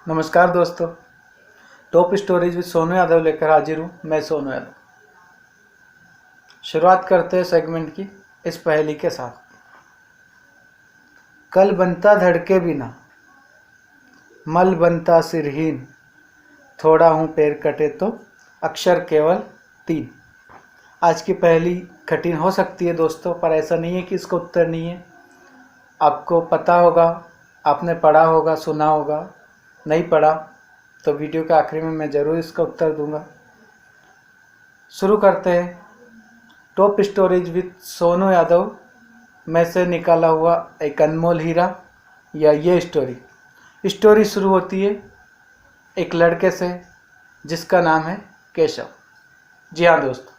नमस्कार दोस्तों, top stories with Sonu Yadav लेकर हाजिर हूँ। मैं सोनू यादव। शुरुआत करते हैं सेगमेंट की इस पहेली के साथ। कल बनता धड़के बिना, मल बनता सिरहीन, थोड़ा हूँ पैर कटे तो अक्षर केवल 3। आज की पहेली कठिन हो सकती है दोस्तों, पर ऐसा नहीं है कि इसका उत्तर नहीं है। आपको पता होगा, आपने पढ़ा होगा, सुना होगा। नहीं पढ़ा तो वीडियो के आखिरी में मैं ज़रूर इसका उत्तर दूंगा। शुरू करते हैं top stories with Sonu Yadav में से निकाला हुआ एक अनमोल हीरा या ये स्टोरी शुरू होती है एक लड़के से जिसका नाम है केशव। जी हाँ दोस्तों,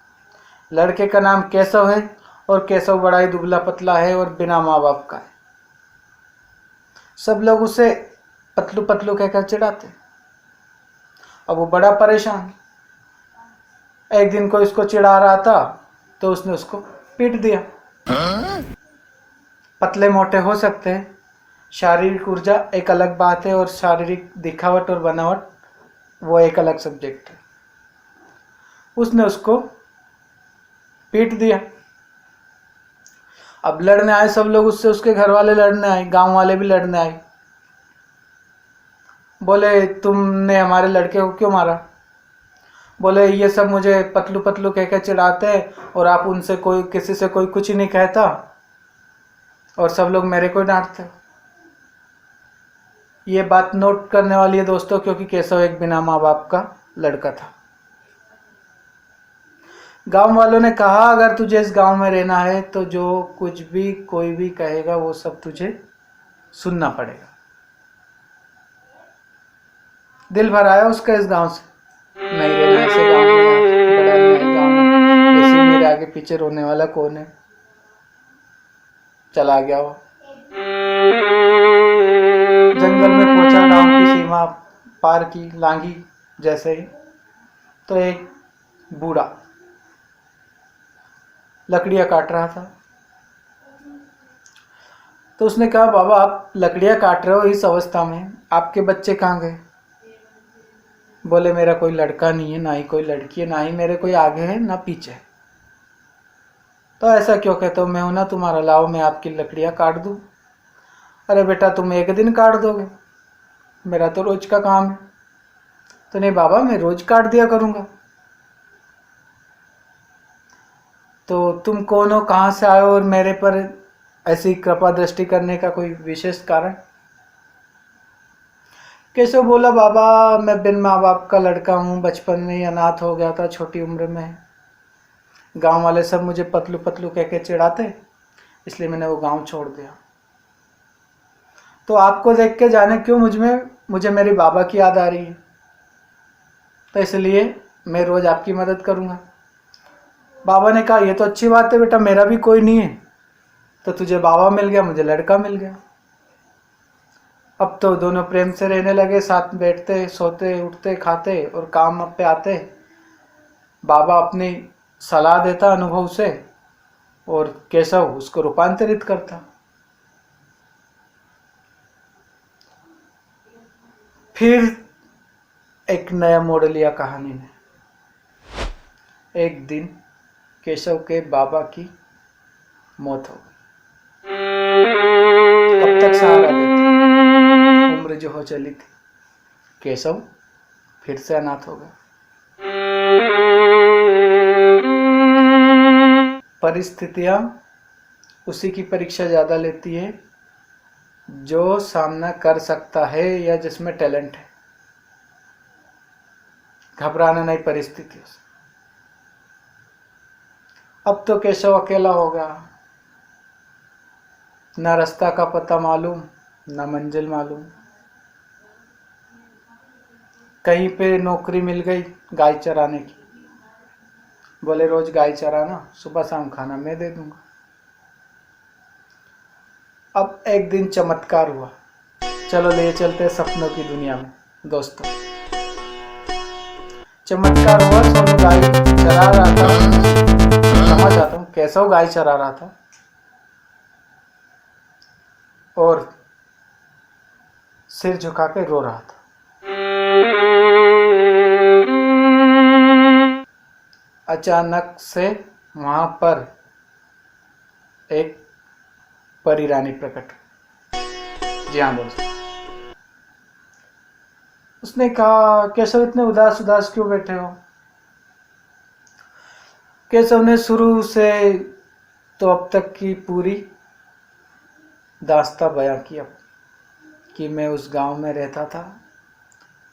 लड़के का नाम केशव है और केशव बड़ा ही दुबला पतला है और बिना माँ बाप का है। सब लोग उसे पतलू पतलू कहकर चिढ़ाते। अब वो बड़ा परेशान, एक दिन कोई उसको चिढ़ा रहा था तो उसने उसको पीट दिया। पतले मोटे हो सकते हैं, शारीरिक ऊर्जा एक अलग बात है और शारीरिक दिखावट और बनावट वो एक अलग सब्जेक्ट है। उसने उसको पीट दिया। अब लड़ने आए सब लोग उससे, उसके घर वाले लड़ने आए, गांव वाले भी लड़ने आए। बोले तुमने हमारे लड़के को क्यों मारा? बोले ये सब मुझे पतलू पतलू कहकर चिढ़ाते हैं और आप उनसे कोई किसी से कोई कुछ ही नहीं कहता और सब लोग मेरे को डांटते। ये बात नोट करने वाली है दोस्तों, क्योंकि केशव एक बिना माँ बाप का लड़का था। गांव वालों ने कहा अगर तुझे इस गांव में रहना है तो जो कुछ भी कोई भी कहेगा वो सब तुझे सुनना पड़ेगा। दिल भर आया उसका इस गांव से, नहीं रहना ऐसे गांव में, बड़ा अन्याय गांव में, ऐसे मेरे आगे पीछे रोने वाला कौन है। चला गया वो, जंगल में पहुंचा। गांव की सीमा पार की, लांगी जैसे ही तो एक बूढ़ा लकड़ियां काट रहा था। तो उसने कहा बाबा आप लकड़ियां काट रहे हो इस अवस्था में, आपके बच्चे कहाँ गए? बोले मेरा कोई लड़का नहीं है, ना ही कोई लड़की है, ना ही मेरे कोई आगे है ना पीछे है। तो ऐसा क्यों कहते हो? मैं हूं ना तुम्हारा, लाओ मैं आपकी लकड़ियां काट दूं। अरे बेटा तुम एक दिन काट दोगे, मेरा तो रोज का काम है। तो नहीं बाबा मैं रोज काट दिया करूंगा। तो तुम कौन हो, कहाँ से आए हो और मेरे पर ऐसी कृपा दृष्टि करने का कोई विशेष कारण? केशव बोला बाबा मैं बिन माँ बाप का लड़का हूँ, बचपन में ही अनाथ हो गया था, छोटी उम्र में। गांव वाले सब मुझे पतलू पतलू कह के चिढ़ाते, इसलिए मैंने वो गांव छोड़ दिया। तो आपको देख के जाने क्यों मुझे मेरे बाबा की याद आ रही है, तो इसलिए मैं रोज आपकी मदद करूंगा। बाबा ने कहा ये तो अच्छी बात है बेटा, मेरा भी कोई नहीं है, तो तुझे बाबा मिल गया, मुझे लड़का मिल गया। अब तो दोनों प्रेम से रहने लगे, साथ बैठते, सोते, उठते, खाते और काम पे आते। बाबा अपनी सलाह देता अनुभव से और केशव उसको रूपांतरित करता। फिर एक नया मोड़ लिया कहानी ने। एक दिन केशव के बाबा की मौत हो गई। कब तक सहारा देते, उम्र जो हो चली थी। केशव फिर से अनाथ हो गया। परिस्थितियां उसी की परीक्षा ज्यादा लेती है जो सामना कर सकता है या जिसमें टैलेंट है। घबराना नहीं परिस्थितियों से। अब तो केशव अकेला हो गया, ना रास्ता का पता मालूम, ना मंजिल मालूम। कहीं पे नौकरी मिल गई गाय चराने की, बोले रोज गाय चराना, सुबह शाम खाना मैं दे दूंगा। अब एक दिन चमत्कार हुआ, चलो ले चलते सपनों की दुनिया में दोस्तों। चमत्कार हुआ, सोनू गाय चरा रहा था, समझ आता हूँ, केशव गाय चरा रहा था और सिर झुका के रो रहा था। अचानक से वहां पर एक परी रानी प्रकट। जी हाँ दोस्त। उसने कहा, केशव इतने उदास उदास क्यों बैठे हो? केशव ने शुरू से तो अब तक की पूरी दास्तां बयां किया कि मैं उस गांव में रहता था,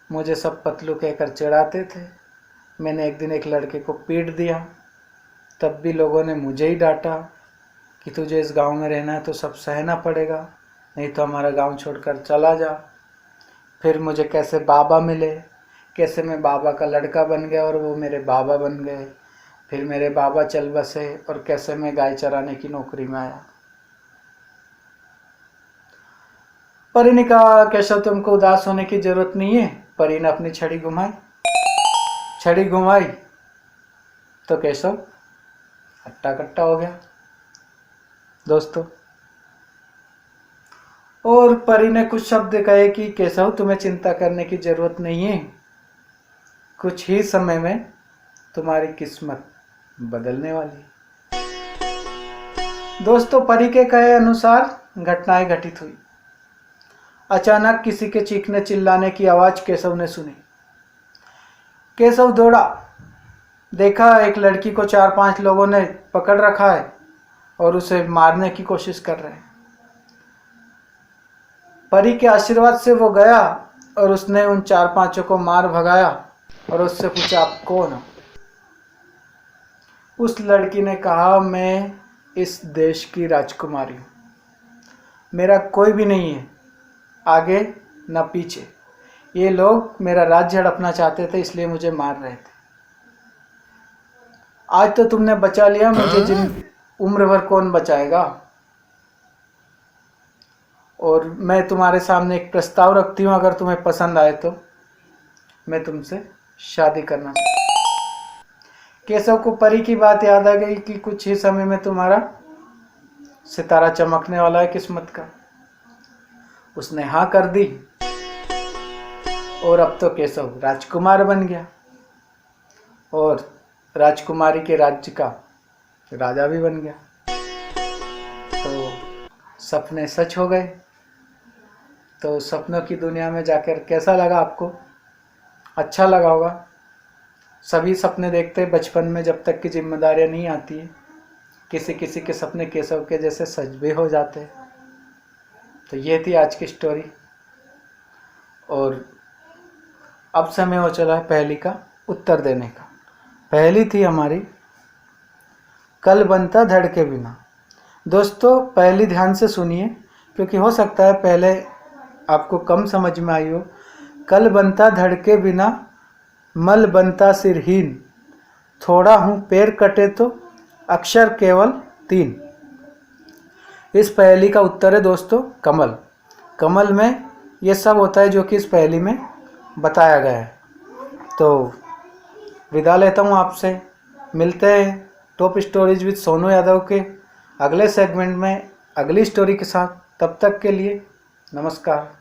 मुझे सब पतलू कहकर चिढ़ाते थे। मैंने एक दिन एक लड़के को पीट दिया, तब भी लोगों ने मुझे ही डांटा कि तुझे इस गांव में रहना है तो सब सहना पड़ेगा, नहीं तो हमारा गांव छोड़कर चला जा। फिर मुझे कैसे बाबा मिले, कैसे मैं बाबा का लड़का बन गया और वो मेरे बाबा बन गए। फिर मेरे बाबा चल बसे और कैसे मैं गाय चराने की नौकरी में आया। परी ने कहा, केशव तुमको उदास होने की जरूरत नहीं है। परी ने अपनी छड़ी घुमाई तो केशव हट्टा कट्टा हो गया दोस्तों। और परी ने कुछ शब्द कहे कि केशव तुम्हें चिंता करने की जरूरत नहीं है, कुछ ही समय में तुम्हारी किस्मत बदलने वाली है। दोस्तों, परी के कहे अनुसार घटनाएं घटित हुई। अचानक किसी के चीखने चिल्लाने की आवाज केशव ने सुनी। केशव दौड़ा, देखा एक लड़की को 4-5 लोगों ने पकड़ रखा है और उसे मारने की कोशिश कर रहे हैं। परी के आशीर्वाद से वो गया और उसने उन 4-5 को मार भगाया और उससे पूछा, आप कौन हो? उस लड़की ने कहा, मैं इस देश की राजकुमारी हूँ, मेरा कोई भी नहीं है आगे न पीछे। ये लोग मेरा राज्य हड़पना चाहते थे, इसलिए मुझे मार रहे थे। आज तो तुमने बचा लिया, मुझे जिन उम्र भर कौन बचाएगा। और मैं तुम्हारे सामने एक प्रस्ताव रखती हूँ, अगर तुम्हें पसंद आए तो मैं तुमसे शादी करना चाहती हूँ। केशव को परी की बात याद आ गई कि कुछ ही समय में तुम्हारा सितारा चमकने वाला है किस्मत का। उसने हाँ कर दी और अब तो केशव राजकुमार बन गया और राजकुमारी के राज्य का राजा भी बन गया। तो सपने सच हो गए। तो सपनों की दुनिया में जाकर कैसा लगा आपको? अच्छा लगा होगा। सभी सपने देखते बचपन में, जब तक की जिम्मेदारियां नहीं आती है। किसी किसी के सपने केशव के जैसे सच भी हो जाते हैं। तो ये थी आज की स्टोरी और अब समय हो चला है पहेली का उत्तर देने का। पहेली थी हमारी, कल बनता धड़ के बिना। दोस्तों, पहेली ध्यान से सुनिए, क्योंकि हो सकता है पहले आपको कम समझ में आई हो। कल बनता धड़ के बिना, मल बनता सिरहीन, थोड़ा हूँ पैर कटे तो अक्षर केवल 3। इस पहेली का उत्तर है दोस्तों कमल। कमल में ये सब होता है जो कि इस पहेली में बताया गया है। तो विदा लेता हूँ आपसे। मिलते हैं top stories with Sonu Yadav के अगले सेगमेंट में अगली स्टोरी के साथ। तब तक के लिए नमस्कार।